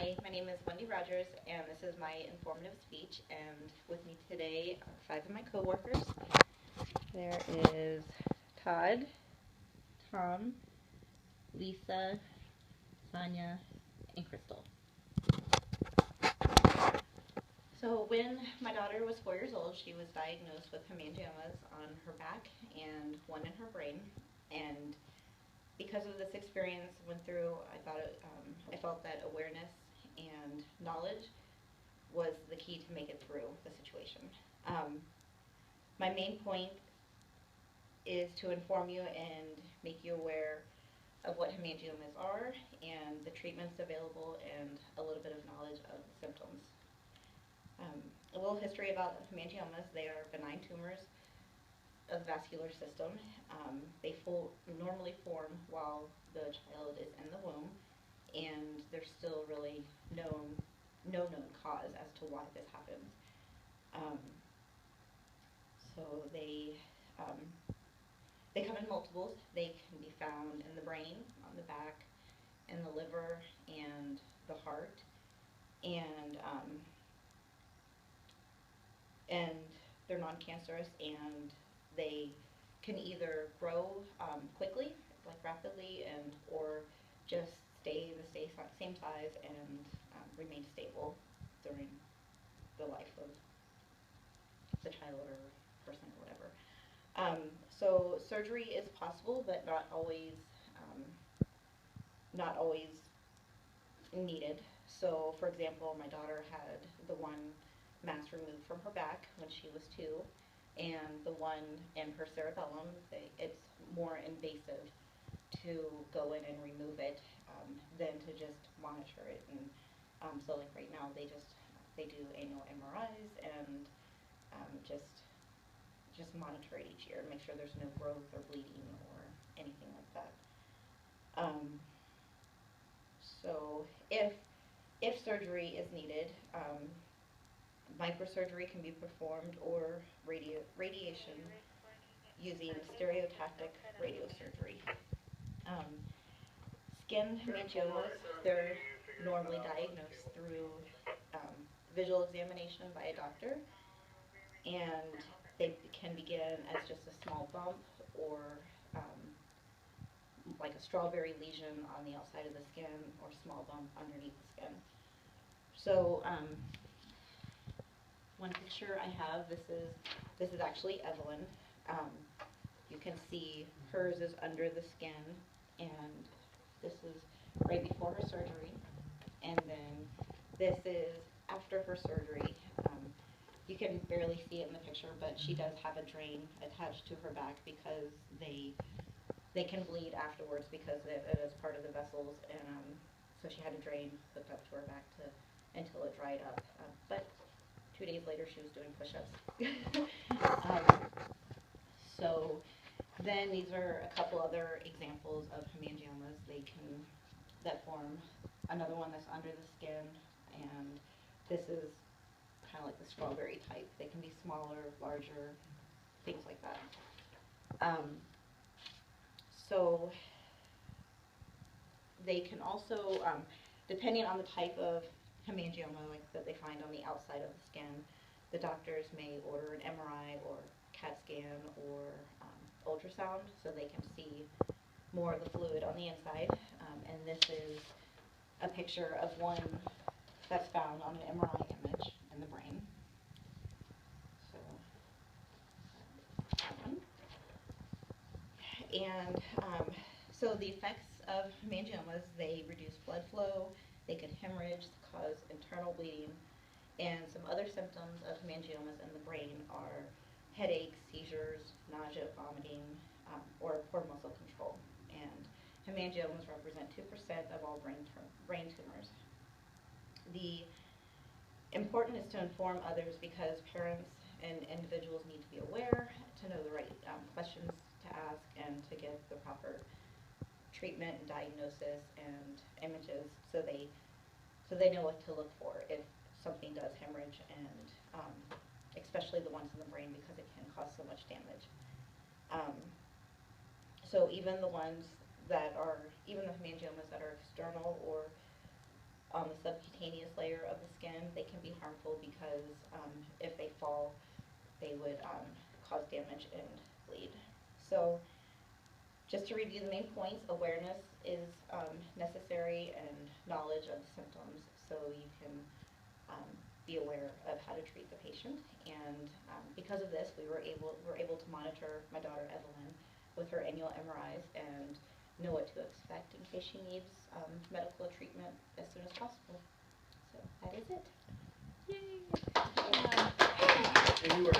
Hi, my name is Wendy Rogers, and this is my informative speech. And with me today are five of my coworkers. There is Todd, Tom, Lisa, Sonia, and Crystal. So when my daughter was 4 years old, she was diagnosed with hemangiomas on her back and one in her brain. And because of this experience went through, I felt that awareness and knowledge was the key to make it through the situation. Um, my main point is to inform you and make you aware of what hemangiomas are and the treatments available and a little bit of knowledge of the symptoms. A little history about hemangiomas. They are benign tumors of the vascular system. They normally form while the child is in the womb, and there's still really no known cause as to why this happens. Um, so um, they come in multiples. They can be found in the brain, on the back, in the liver, and the heart, and and they're non-cancerous, and they can either grow quickly, like rapidly, and or just stay the same size and remain stable during the life of the child or person or whatever. So surgery is possible, but um, not always needed. So, for example, my daughter had the one mass removed from her back when she was 2, and the one in her cerebellum. It's more invasive to go in and remove it than to just monitor it. And so, like right now, they do annual MRIs and just monitor it each year, make sure there's no growth or bleeding or anything like that. Um, so if surgery is needed, microsurgery can be performed or radiation using stereotactic radiosurgery. Um, Skin hemangiomas, they're normally diagnosed through um, visual examination by a doctor, and they can begin as just a small bump or um, like a strawberry lesion on the outside of the skin or small bump underneath the skin. So one picture I have, this is actually Evelyn. Um, you can see hers is under the skin, and this is right before her surgery, and then this is after her surgery. You can barely see it in the picture, but she does have a drain attached to her back because they can bleed afterwards because it is part of the vessels, and so she had a drain hooked up to her back until it dried up. But 2 days later, she was doing push-ups. So then these are a couple other examples of hemangiomas. That form another one that's under the skin, and this is kind of like the strawberry type. They can be smaller, larger, things like that. So they can also, depending on the type of hemangioma like that they find on the outside of the skin, the doctors may order an MRI or CAT scan or ultrasound so they can see more of the fluid on the inside. And this is a picture of one that's found on an MRI image in the brain. So, that one. And so the effects of hemangiomas, they reduce blood flow, they can hemorrhage, cause internal bleeding, and some other symptoms of hemangiomas in the brain are headaches, seizures, nausea, vomiting, or poor muscle control. And hemangiomas represent 2% of all brain tumors. The important is to inform others because parents and individuals need to be aware, to know the right questions to ask, and to get the proper treatment and diagnosis and images so they know what to look for if something does hemorrhage, and especially the ones in the brain because it can cause so much damage. So even the hemangiomas that are external or on the subcutaneous layer of the skin, they can be harmful because if they fall, they would cause damage and bleed. So just to review the main points, awareness is necessary and knowledge of the symptoms so you can be aware of how to treat the patient. And because of this, we were able to monitor my daughter Evelyn with her annual MRIs and know what to expect in case she needs medical treatment as soon as possible. So that is it. Yay! And you are